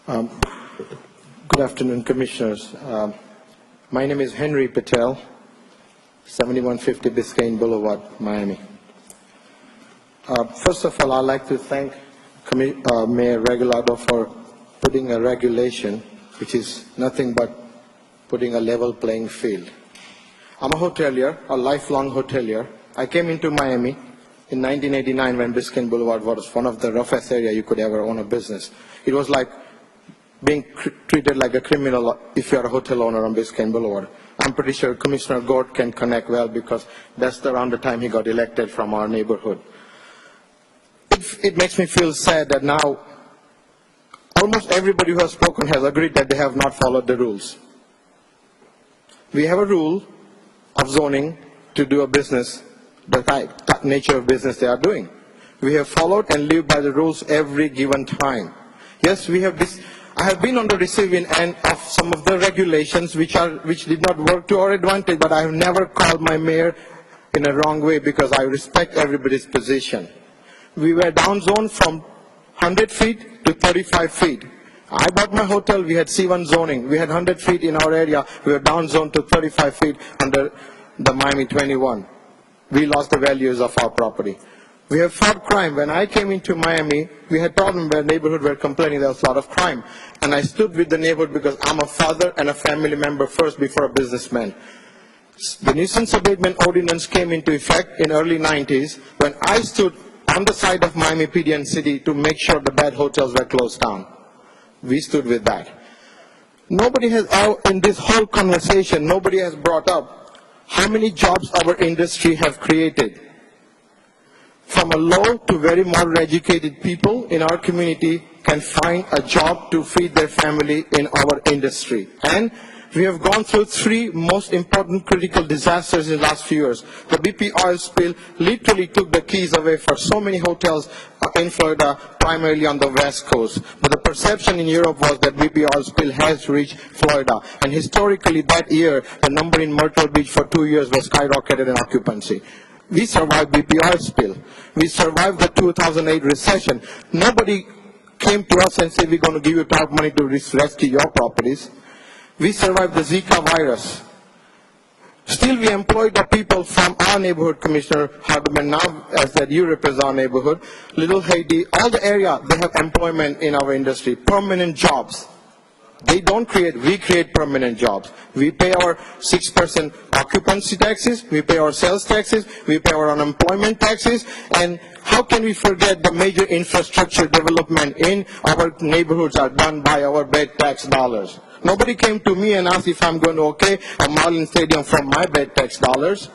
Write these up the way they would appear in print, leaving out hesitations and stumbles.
Um, Good afternoon, Commissioners. My name is Hemant Patel, 7150 Biscayne Boulevard, Miami. First of all, I'd like to thank Mayor Regalado for putting a regulation, which is nothing but putting a level playing field. I'm a hotelier, a lifelong hotelier. I came into Miami in 1989 when Biscayne Boulevard was one of the roughest areas you could ever own a business. It was like being treated like a criminal if you're a hotel owner on Biscayne Boulevard. I'm pretty sure Commissioner Gort can connect well because that's around the time he got elected from our neighborhood. It makes me feel sad that now almost everybody who has spoken has agreed that they have not followed the rules. We have a rule of zoning to do a business, the nature of business they are doing. We have followed and lived by the rules every given time. Yes, we have this. I have been on the receiving end of some of the regulations which did not work to our advantage, but I have never called my mayor in a wrong way because I respect everybody's position. We were downzoned from 100 feet to 35 feet. I bought my hotel, we had C1 zoning. We had 100 feet in our area, we were downzoned to 35 feet under the Miami 21. We lost the values of our property. We have fought crime. When I came into Miami, we had problems where neighborhood were complaining there was a lot of crime. And I stood with the neighborhood because I'm a father and a family member first before a businessman. The nuisance abatement ordinance came into effect in early 90s when I stood on the side of Miami PD and City to make sure the bad hotels were closed down. We stood with that. Nobody has, in this whole conversation, nobody has brought up how many jobs our industry have created. From a low to very moderate educated people in our community can find a job to feed their family in our industry. And we have gone through three most important critical disasters in the last few years. The BP oil spill literally took the keys away for so many hotels in Florida, primarily on the West Coast. But the perception in Europe was that BP oil spill has reached Florida. And historically that year, the number in Myrtle Beach for 2 years was skyrocketed in occupancy. We survived BP oil spill. We survived the 2008 recession. Nobody came to us and said, we're going to give you top money to rescue your properties. We survived the Zika virus. Still, we employed the people from our neighborhood, Commissioner Hardeman, now as that you represent our neighborhood, Little Haiti, all the area, they have employment in our industry, permanent jobs. They don't create, we create permanent jobs. We pay our 6% occupancy taxes, we pay our sales taxes, we pay our unemployment taxes, and how can we forget the major infrastructure development in our neighborhoods are done by our bed tax dollars. Nobody came to me and asked if I'm going to okay a Marlin Stadium from my bed tax dollars.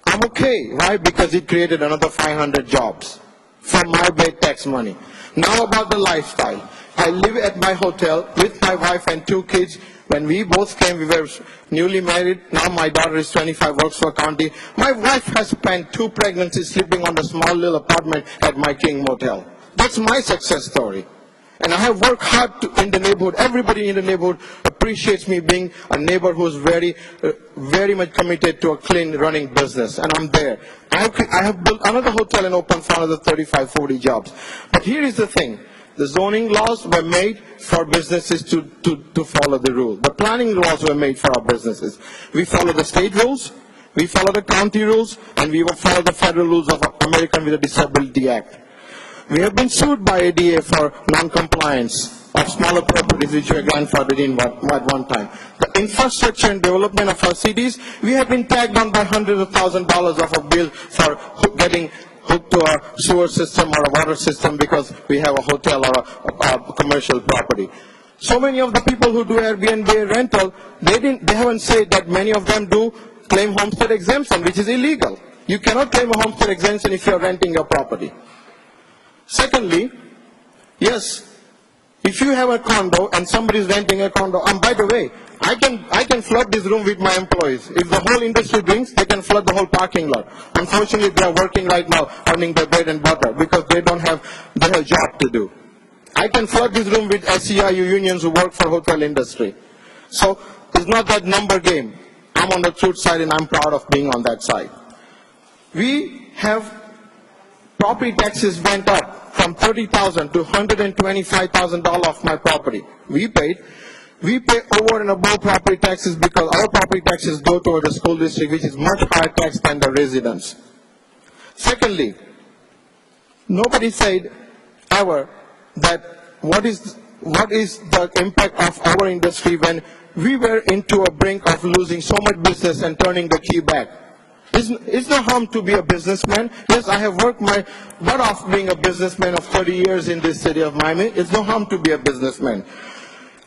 I'm okay. Why? Because it created another 500 jobs from my bed tax money. Now about the lifestyle. I live at my hotel with my wife and 2 kids. When we both came, we were newly married. Now my daughter is 25, works for county. My wife has spent 2 pregnancies sleeping on the small little apartment at my King Motel. That's my success story. And I have worked hard in the neighborhood. Everybody in the neighborhood appreciates me being a neighbor who's very much committed to a clean running business. And I'm there. I have built another hotel and opened for another 35, 40 jobs. But here is the thing. The zoning laws were made for businesses to follow the rule. The planning laws were made for our businesses. We follow the state rules, we follow the county rules, and we will follow the federal rules of American with a Disability Act. We have been sued by ADA for non-compliance of smaller properties which were grandfathered in at one time. The infrastructure and development of our cities, we have been tagged on by hundreds of thousands of dollars of a bill for getting hooked to a sewer system or a water system because we have a hotel or a commercial property. So many of the people who do AirBnB rental, they haven't said that many of them do claim homestead exemption, which is illegal. You cannot claim a homestead exemption if you're renting your property. Secondly, yes, if you have a condo and somebody is renting a condo, and by the way, I can flood this room with my employees. If the whole industry drinks, they can flood the whole parking lot. Unfortunately, they are working right now, earning their bread and butter because they have a job to do. I can flood this room with SEIU unions who work for hotel industry. So it's not that number game. I'm on the truth side and I'm proud of being on that side. We have property taxes went up from from $30,000 to $125,000 of my property. We pay over and above property taxes because our property taxes go toward the school district, which is much higher tax than the residents. Secondly, nobody said ever that what is the impact of our industry when we were into a brink of losing so much business and turning the key back. It's no harm to be a businessman. Yes, I have worked my butt off being a businessman of 30 years in this city of Miami. It's no harm to be a businessman.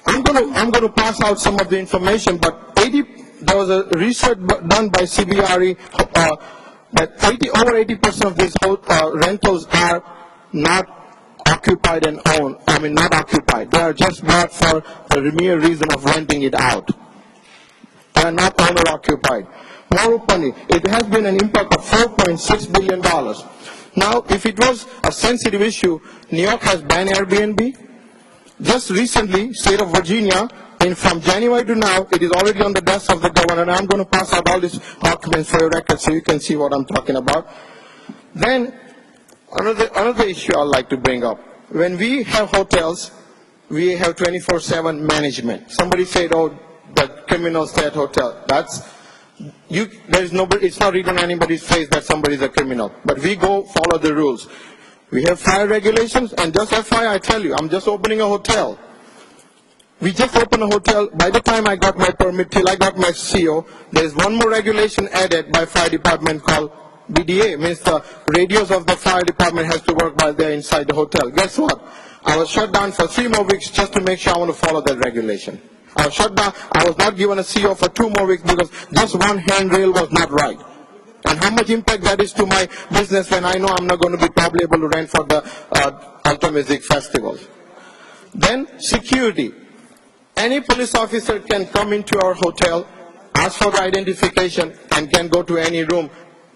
I'm going to pass out some of the information, but there was a research done by CBRE that over 80% of these rentals are not occupied and owned. I mean, not occupied. They are just bought for the mere reason of renting it out. They are not owner occupied. More openly, it has been an impact of $4.6 billion. Now, if it was a sensitive issue, New York has banned AirBnB. Just recently, state of Virginia, from January to now, it is already on the desk of the governor, and I'm going to pass out all these documents for your record so you can see what I'm talking about. Then, another issue I'd like to bring up. When we have hotels, we have 24/7 management. Somebody said, oh, the criminals stay at hotel. There's nobody, it's not written on anybody's face that somebody is a criminal. But we go follow the rules. We have fire regulations, and just FYI, I tell you, I'm just opening a hotel. We just opened a hotel. By the time I got my permit, till I got my CO, there's one more regulation added by fire department called BDA, means the radios of the fire department has to work while they're inside the hotel. Guess what? I was shut down for 3 more weeks just to make sure I want to follow that regulation. I was shut down. I was not given a CO for 2 more weeks because just one handrail was not right. And how much impact that is to my business when I know I'm not going to be probably able to rent for the Alto Music Festival. Then security. Any police officer can come into our hotel, ask for the identification, and can go to any room.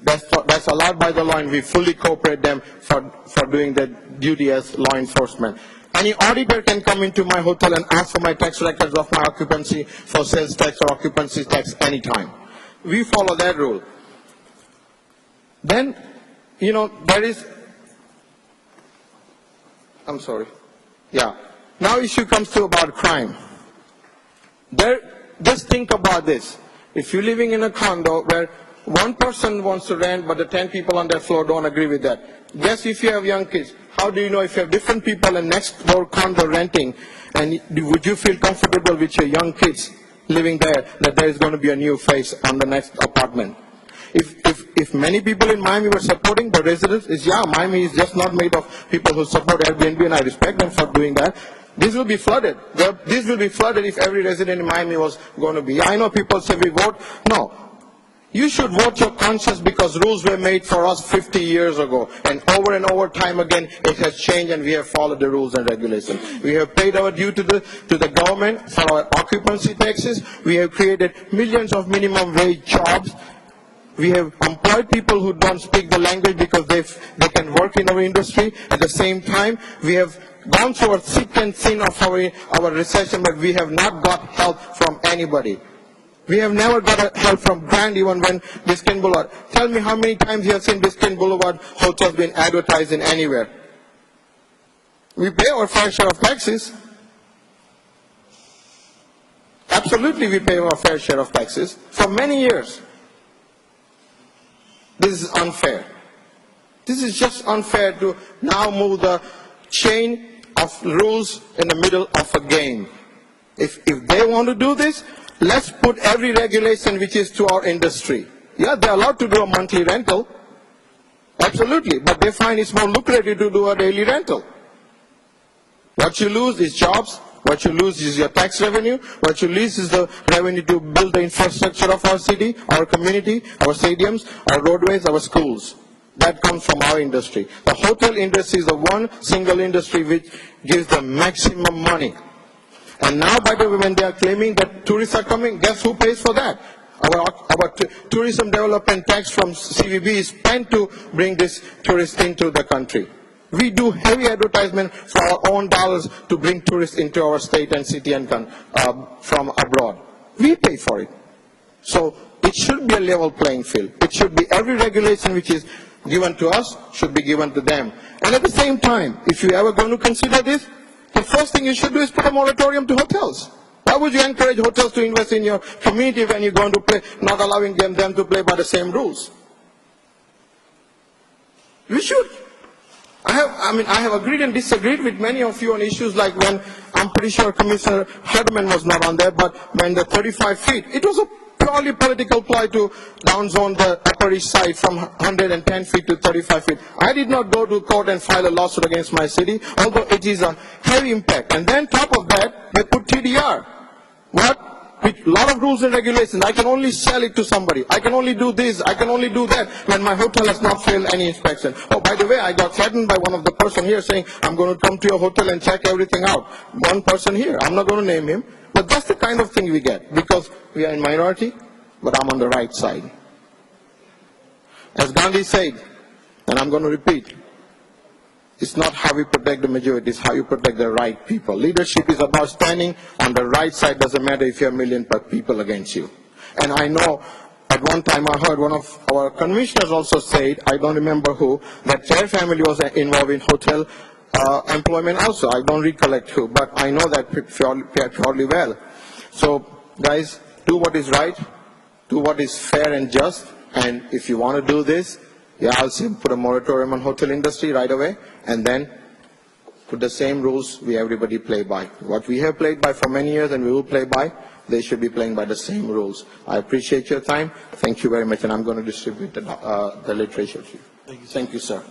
That's allowed by the law, and we fully cooperate them for doing their duty as law enforcement. Any auditor can come into my hotel and ask for my tax records of my occupancy for sales tax or occupancy tax anytime. We follow that rule. Then, there is, I'm sorry. Yeah. Now issue comes to about crime. Just think about this. If you're living in a condo where one person wants to rent, but the 10 people on that floor don't agree with that. Guess if you have young kids, how do you know if you have different people in next door condo renting, and would you feel comfortable with your young kids living there, that there is going to be a new face on the next apartment? If many people in Miami were supporting the residents, Miami is just not made of people who support Airbnb, and I respect them for doing that. This will be flooded. This will be flooded if every resident in Miami was going to be. I know people say we vote. No. You should vote your conscience because rules were made for us 50 years ago. And over time again, it has changed and we have followed the rules and regulations. We have paid our due to the government for our occupancy taxes. We have created millions of minimum wage jobs. We have employed people who don't speak the language because they can work in our industry. At the same time, we have gone through a thick and thin of our recession, but we have not got help from anybody. We have never got help from Grand even when Biscayne Boulevard. Tell me how many times you have seen Biscayne Boulevard hotels being advertised in anywhere. We pay our fair share of taxes. Absolutely we pay our fair share of taxes for many years. This is unfair. This is just unfair to now move the chain of rules in the middle of a game. If they want to do this, let's put every regulation which is to our industry. Yeah, they're allowed to do a monthly rental. Absolutely. But they find it's more lucrative to do a daily rental. What you lose is jobs. What you lose is your tax revenue. What you lose is the revenue to build the infrastructure of our city, our community, our stadiums, our roadways, our schools. That comes from our industry. The hotel industry is the one single industry which gives the maximum money. And now, by the way, when they are claiming that tourists are coming, guess who pays for that? Our tourism development tax from CVB is spent to bring these tourists into the country. We do heavy advertisement for our own dollars to bring tourists into our state and city and from abroad. We pay for it. So it should be a level playing field. It should be every regulation which is given to us should be given to them. And at the same time, if you ever going to consider this, the first thing you should do is put a moratorium to hotels. Why would you encourage hotels to invest in your community when you're going to play, not allowing them to play by the same rules? We should. I have agreed and disagreed with many of you on issues like when, I'm pretty sure Commissioner Herdman was not on there, but when the 35 feet, it was a purely political ploy to downzone the Upper East Side from 110 feet to 35 feet. I did not go to court and file a lawsuit against my city, although it is a heavy impact. And then top of that, they put TDR. What? With a lot of rules and regulations. I can only sell it to somebody. I can only do this. I can only do that when my hotel has not failed any inspection. Oh, by the way, I got threatened by one of the person here saying, I'm going to come to your hotel and check everything out. One person here. I'm not going to name him. But that's the kind of thing we get because we are in minority, but I'm on the right side. As Gandhi said, and I'm going to repeat, it's not how we protect the majority, it's how you protect the right people. Leadership is about standing on the right side, doesn't matter if you have a million people against you. And I know at one time I heard one of our commissioners also say, I don't remember who, that their family was involved in hotel employment also. I don't recollect who, but I know that fairly well. So guys, do what is right, do what is fair and just, and if you want to do this, yeah, I'll say put a moratorium on hotel industry right away, and then put the same rules we everybody play by. What we have played by for many years and we will play by, they should be playing by the same rules. I appreciate your time. Thank you very much, and I'm going to distribute the literature to you. Thank you, sir.